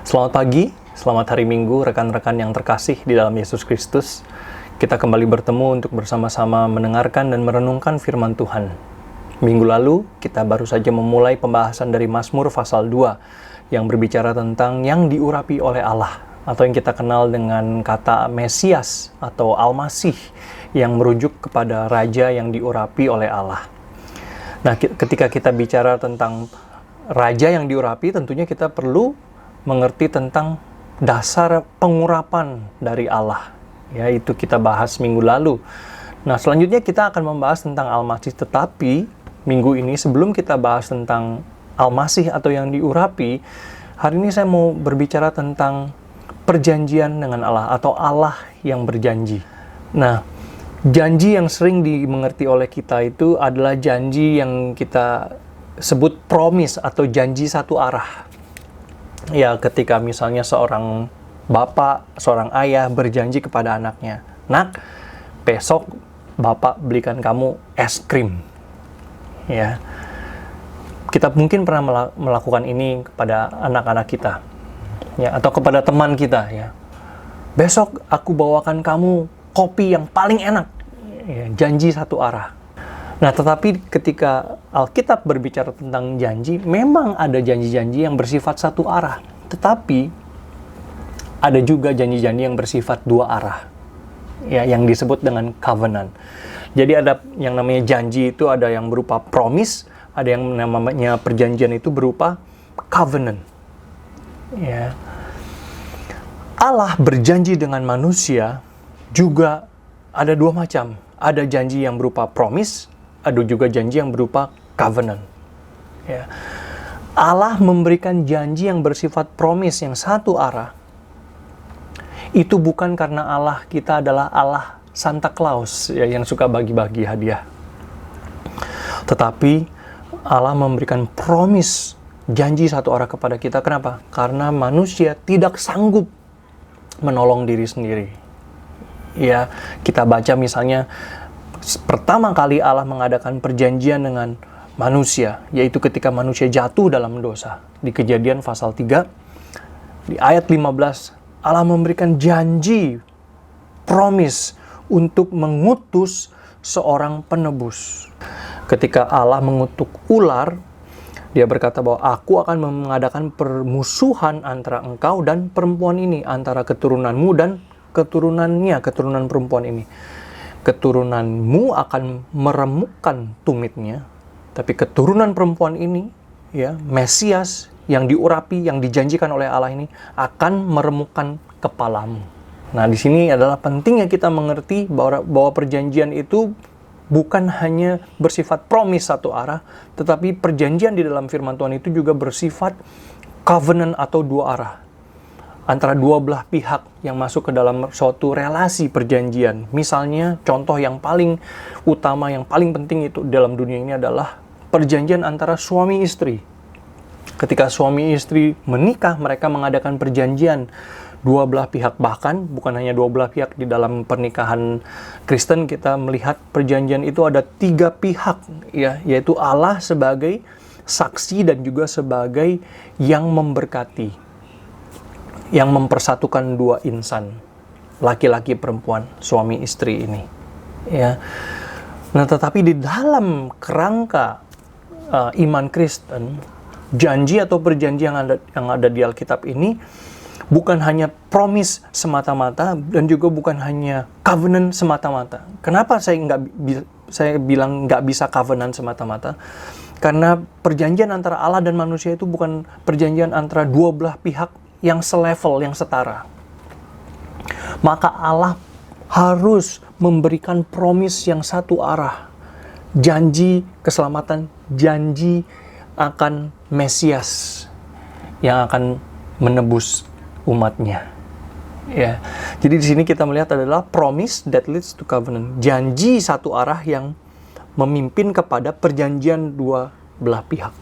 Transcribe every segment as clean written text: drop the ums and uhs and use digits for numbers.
Selamat pagi, selamat hari Minggu rekan-rekan yang terkasih di dalam Yesus Kristus. Kita kembali bertemu untuk bersama-sama mendengarkan dan merenungkan firman Tuhan. Minggu lalu kita baru saja memulai pembahasan dari Mazmur pasal 2 yang berbicara tentang yang diurapi oleh Allah, atau yang kita kenal dengan kata Mesias atau Al-Masih, yang merujuk kepada Raja yang diurapi oleh Allah. Nah, ketika kita bicara tentang Raja yang diurapi, tentunya kita perlu mengerti tentang dasar pengurapan dari Allah. Ya, itu kita bahas minggu lalu. Nah, selanjutnya kita akan membahas tentang Al-Masih, tetapi minggu ini sebelum kita bahas tentang Al-Masih atau yang diurapi, hari ini saya mau berbicara tentang perjanjian dengan Allah atau Allah yang berjanji. Nah, janji yang sering dimengerti oleh kita itu adalah janji yang kita sebut promise atau janji satu arah. Ya, ketika misalnya seorang bapak, seorang ayah berjanji kepada anaknya, "Nak, besok bapak belikan kamu es krim." Ya, kita mungkin pernah melakukan ini kepada anak-anak kita, ya, atau kepada teman kita, ya. "Besok aku bawakan kamu kopi yang paling enak." Ya, janji satu arah. Nah, tetapi ketika Alkitab berbicara tentang janji, memang ada janji-janji yang bersifat satu arah. Tetapi ada juga janji-janji yang bersifat dua arah. Ya, yang disebut dengan covenant. Jadi ada yang namanya janji itu ada yang berupa promise, ada yang namanya perjanjian itu berupa covenant. Ya. Allah berjanji dengan manusia juga ada dua macam. Ada janji yang berupa promise, ada juga janji yang berupa covenant. Ya. Allah memberikan janji yang bersifat promise yang satu arah. Itu bukan karena Allah kita adalah Allah Santa Claus, ya, yang suka bagi-bagi hadiah. Tetapi Allah memberikan promise, janji satu arah kepada kita. Kenapa? Karena manusia tidak sanggup menolong diri sendiri. Ya, kita baca misalnya pertama kali Allah mengadakan perjanjian dengan manusia, yaitu ketika manusia jatuh dalam dosa. Di Kejadian pasal 3, di ayat 15, Allah memberikan janji, promise, untuk mengutus seorang penebus. Ketika Allah mengutuk ular, Dia berkata bahwa aku akan mengadakan permusuhan antara engkau dan perempuan ini, antara keturunanmu dan keturunannya, keturunan perempuan ini. Keturunanmu akan meremukkan tumitnya, tapi keturunan perempuan ini, ya, Mesias yang diurapi, yang dijanjikan oleh Allah ini akan meremukkan kepalamu. Nah, di sini adalah pentingnya kita mengerti bahwa perjanjian itu bukan hanya bersifat promise satu arah, tetapi perjanjian di dalam firman Tuhan itu juga bersifat covenant atau dua arah. Antara dua belah pihak yang masuk ke dalam suatu relasi perjanjian. Misalnya, contoh yang paling utama, yang paling penting itu dalam dunia ini adalah perjanjian antara suami istri. Ketika suami istri menikah, mereka mengadakan perjanjian dua belah pihak. Bahkan bukan hanya dua belah pihak, di dalam pernikahan Kristen kita melihat perjanjian itu ada tiga pihak, ya, yaitu Allah sebagai saksi dan juga sebagai yang memberkati, yang mempersatukan dua insan, laki-laki perempuan, suami istri ini. Ya. Nah, tetapi di dalam kerangka iman Kristen, janji atau perjanjian yang ada di Alkitab ini bukan hanya promise semata-mata dan juga bukan hanya covenant semata-mata. Kenapa saya bilang nggak bisa covenant semata-mata? Karena perjanjian antara Allah dan manusia itu bukan perjanjian antara dua belah pihak yang selevel, yang setara. Maka Allah harus memberikan promise yang satu arah. Janji keselamatan, janji akan Mesias yang akan menebus umatnya. Ya. Jadi di sini kita melihat adalah promise that leads to covenant. Janji satu arah yang memimpin kepada perjanjian dua belah pihak.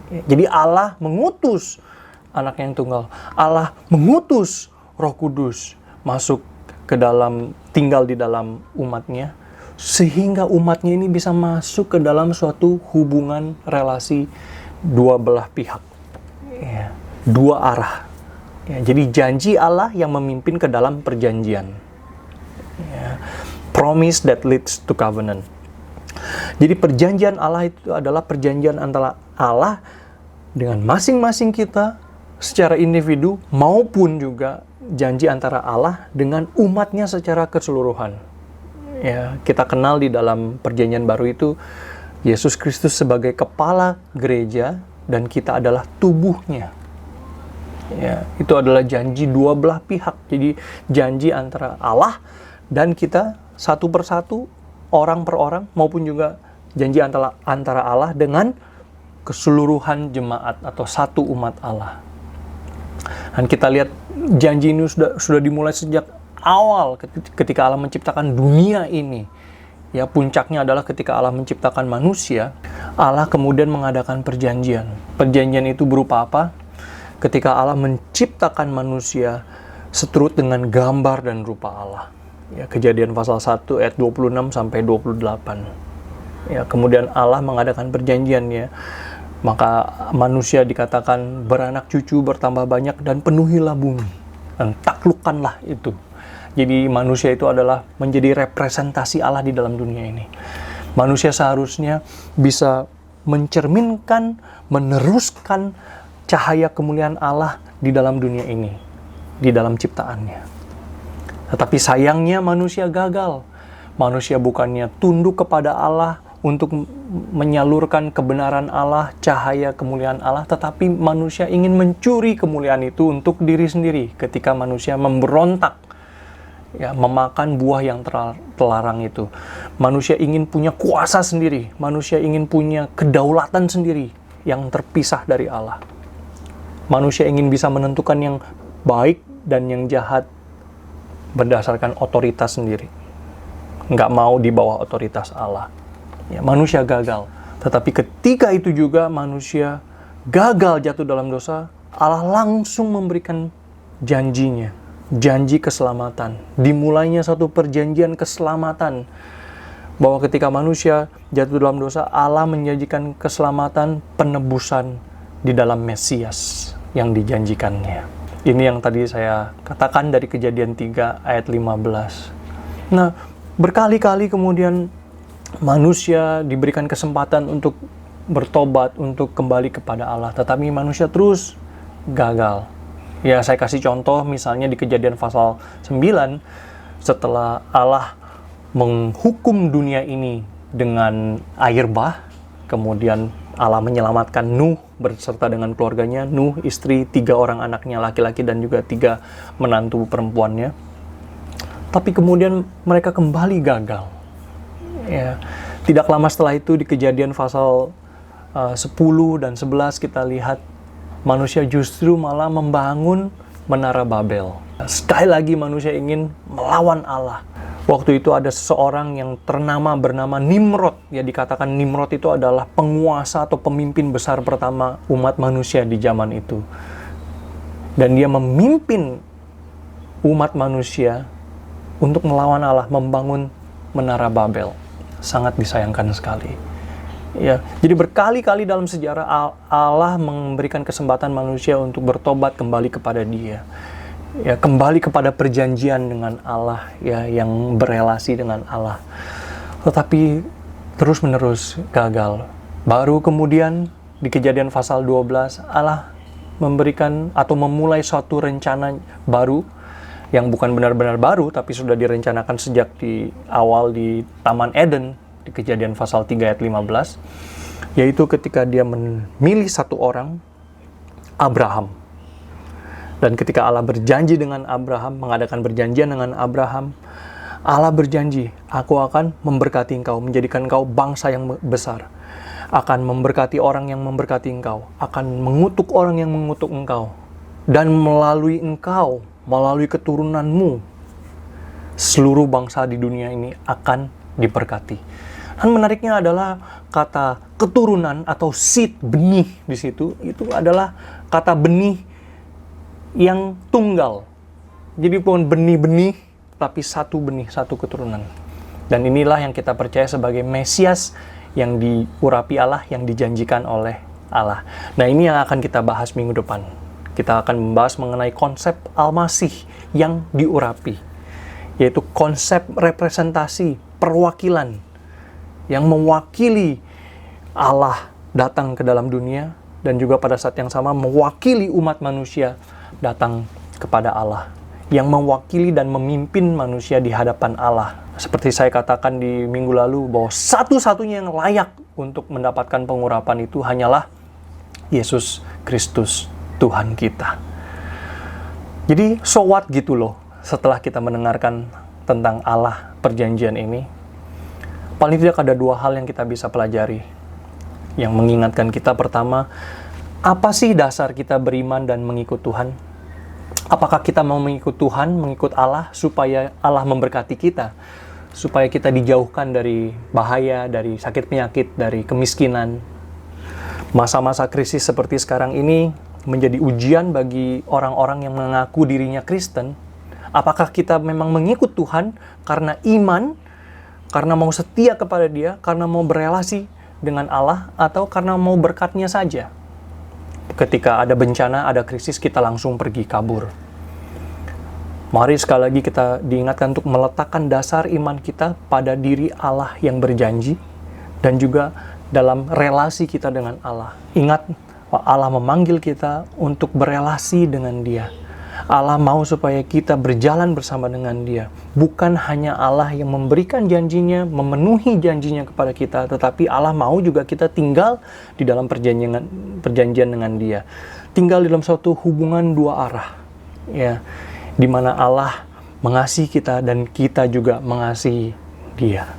Ya. Jadi Allah mengutus Anak yang tunggal. Allah mengutus Roh Kudus masuk ke dalam, tinggal di dalam umatnya, sehingga umatnya ini bisa masuk ke dalam suatu hubungan relasi dua belah pihak. Ya. Dua arah. Ya, jadi janji Allah yang memimpin ke dalam perjanjian. Ya, promise that leads to covenant. Jadi perjanjian Allah itu adalah perjanjian antara Allah dengan masing-masing kita secara individu, maupun juga janji antara Allah dengan umatnya secara keseluruhan. Ya, kita kenal di dalam perjanjian baru itu Yesus Kristus sebagai kepala gereja dan kita adalah tubuhnya. Ya, itu adalah janji dua belah pihak. Jadi janji antara Allah dan kita satu persatu, orang per orang, maupun juga janji antara Allah dengan keseluruhan jemaat atau satu umat Allah. Dan kita lihat janji ini sudah dimulai sejak awal ketika Allah menciptakan dunia ini. Ya, puncaknya adalah ketika Allah menciptakan manusia, Allah kemudian mengadakan perjanjian. Perjanjian itu berupa apa? Ketika Allah menciptakan manusia seturut dengan gambar dan rupa Allah. Ya, Kejadian pasal 1 ayat 26 sampai 28. Ya, kemudian Allah mengadakan perjanjiannya. Maka manusia dikatakan beranak cucu, bertambah banyak, dan penuhilah bumi. Dan taklukkanlah itu. Jadi manusia itu adalah menjadi representasi Allah di dalam dunia ini. Manusia seharusnya bisa mencerminkan, meneruskan cahaya kemuliaan Allah di dalam dunia ini, di dalam ciptaannya. Tetapi sayangnya manusia gagal. Manusia bukannya tunduk kepada Allah untuk menyalurkan kebenaran Allah, cahaya kemuliaan Allah, tetapi manusia ingin mencuri kemuliaan itu untuk diri sendiri ketika manusia memberontak, ya, memakan buah yang terlarang itu. Manusia ingin punya kuasa sendiri, manusia ingin punya kedaulatan sendiri yang terpisah dari Allah. Manusia ingin bisa menentukan yang baik dan yang jahat berdasarkan otoritas sendiri. Nggak mau di bawah otoritas Allah. Ya, manusia gagal. Tetapi ketika itu juga manusia gagal jatuh dalam dosa, Allah langsung memberikan janjinya. Janji keselamatan. Dimulainya satu perjanjian keselamatan. Bahwa ketika manusia jatuh dalam dosa, Allah menjanjikan keselamatan, penebusan di dalam Mesias yang dijanjikannya. Ini yang tadi saya katakan dari Kejadian 3 ayat 15. Nah, berkali-kali kemudian manusia diberikan kesempatan untuk bertobat, untuk kembali kepada Allah. Tetapi manusia terus gagal. Ya, saya kasih contoh misalnya di Kejadian pasal 9, setelah Allah menghukum dunia ini dengan air bah, kemudian Allah menyelamatkan Nuh berserta dengan keluarganya, Nuh, istri, 3 orang anaknya laki-laki dan juga 3 menantu perempuannya. Tapi kemudian mereka kembali gagal. Ya, tidak lama setelah itu di Kejadian pasal 10 dan 11 kita lihat manusia justru malah membangun Menara Babel. Sekali lagi manusia ingin melawan Allah. Waktu itu ada seseorang yang bernama Nimrod. Ya, dikatakan Nimrod itu adalah penguasa atau pemimpin besar pertama umat manusia di zaman itu. Dan dia memimpin umat manusia untuk melawan Allah, membangun Menara Babel. Sangat disayangkan sekali. Ya, jadi berkali-kali dalam sejarah Allah memberikan kesempatan manusia untuk bertobat kembali kepada Dia. Ya, kembali kepada perjanjian dengan Allah, ya, yang berelasi dengan Allah. Tetapi terus-menerus gagal. Baru kemudian di Kejadian pasal 12 Allah memberikan atau memulai suatu rencana baru yang bukan benar-benar baru tapi sudah direncanakan sejak di awal di Taman Eden di Kejadian pasal 3 ayat 15, yaitu ketika Dia memilih satu orang, Abraham. Dan ketika Allah berjanji dengan Abraham, mengadakan perjanjian dengan Abraham, Allah berjanji, aku akan memberkati engkau, menjadikan engkau bangsa yang besar. Akan memberkati orang yang memberkati engkau, akan mengutuk orang yang mengutuk engkau. Dan melalui engkau, melalui keturunanmu, seluruh bangsa di dunia ini akan diberkati. Dan menariknya adalah kata keturunan atau seed, benih di situ, itu adalah kata benih yang tunggal. Jadi bukan benih-benih, tapi satu benih, satu keturunan. Dan inilah yang kita percaya sebagai Mesias yang diurapi Allah, yang dijanjikan oleh Allah. Nah, ini yang akan kita bahas minggu depan. kita akan membahas mengenai konsep Al-Masih yang diurapi, yaitu konsep representasi, perwakilan yang mewakili Allah datang ke dalam dunia, dan juga pada saat yang sama mewakili umat manusia datang kepada Allah, yang mewakili dan memimpin manusia di hadapan Allah. Seperti saya katakan di minggu lalu, bahwa satu-satunya yang layak untuk mendapatkan pengurapan itu hanyalah Yesus Kristus, Tuhan kita. Jadi, so what gitu loh, setelah kita mendengarkan tentang Allah perjanjian ini, paling tidak ada dua hal yang kita bisa pelajari, yang mengingatkan kita. Pertama, apa sih dasar kita beriman dan mengikut Tuhan? Apakah kita mau mengikut Tuhan, mengikut Allah, supaya Allah memberkati kita, supaya kita dijauhkan dari bahaya, dari sakit penyakit, dari kemiskinan? Masa-masa krisis seperti sekarang ini menjadi ujian bagi orang-orang yang mengaku dirinya Kristen. Apakah kita memang mengikut Tuhan karena iman, karena mau setia kepada Dia, karena mau berelasi dengan Allah, atau karena mau berkatnya saja? Ketika ada bencana, ada krisis, kita langsung pergi kabur. Mari sekali lagi kita diingatkan untuk meletakkan dasar iman kita pada diri Allah yang berjanji, dan juga dalam relasi kita dengan Allah. Ingat, Allah memanggil kita untuk berelasi dengan Dia. Allah mau supaya kita berjalan bersama dengan Dia. Bukan hanya Allah yang memberikan janjinya, memenuhi janjinya kepada kita, tetapi Allah mau juga kita tinggal di dalam perjanjian dengan Dia. Tinggal di dalam suatu hubungan dua arah, ya, di mana Allah mengasihi kita dan kita juga mengasihi Dia.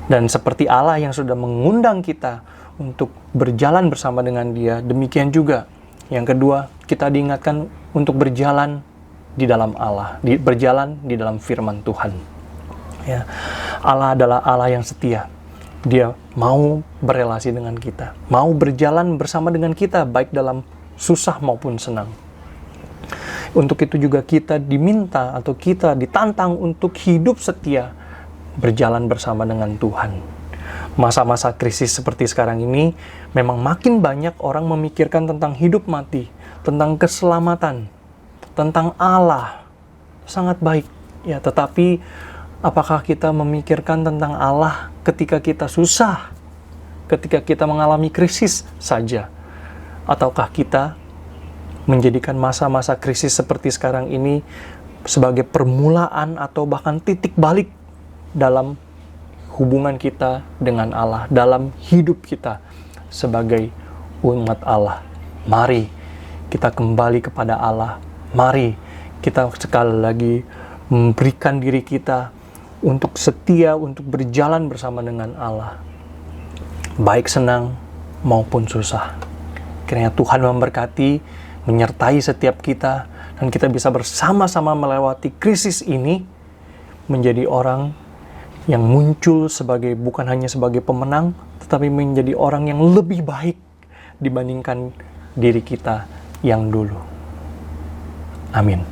Dan seperti Allah yang sudah mengundang kita untuk berjalan bersama dengan Dia, demikian juga yang kedua, kita diingatkan untuk berjalan di dalam Allah, berjalan di dalam firman Tuhan. Ya, Allah adalah Allah yang setia. Dia mau berelasi dengan kita, mau berjalan bersama dengan kita, baik dalam susah maupun senang. Untuk itu juga kita diminta atau kita ditantang untuk hidup setia, berjalan bersama dengan Tuhan. Masa-masa krisis seperti sekarang ini, memang makin banyak orang memikirkan tentang hidup mati, tentang keselamatan, tentang Allah. Sangat baik, ya. Tetapi apakah kita memikirkan tentang Allah ketika kita susah, ketika kita mengalami krisis saja? Ataukah kita menjadikan masa-masa krisis seperti sekarang ini sebagai permulaan atau bahkan titik balik dalam hubungan kita dengan Allah, dalam hidup kita sebagai umat Allah? Mari kita kembali kepada Allah. Mari kita sekali lagi memberikan diri kita untuk setia, untuk berjalan bersama dengan Allah, baik senang maupun susah. Kiranya Tuhan memberkati, menyertai setiap kita, dan kita bisa bersama-sama melewati krisis ini, menjadi orang yang muncul bukan hanya sebagai pemenang, tetapi menjadi orang yang lebih baik dibandingkan diri kita yang dulu. Amin.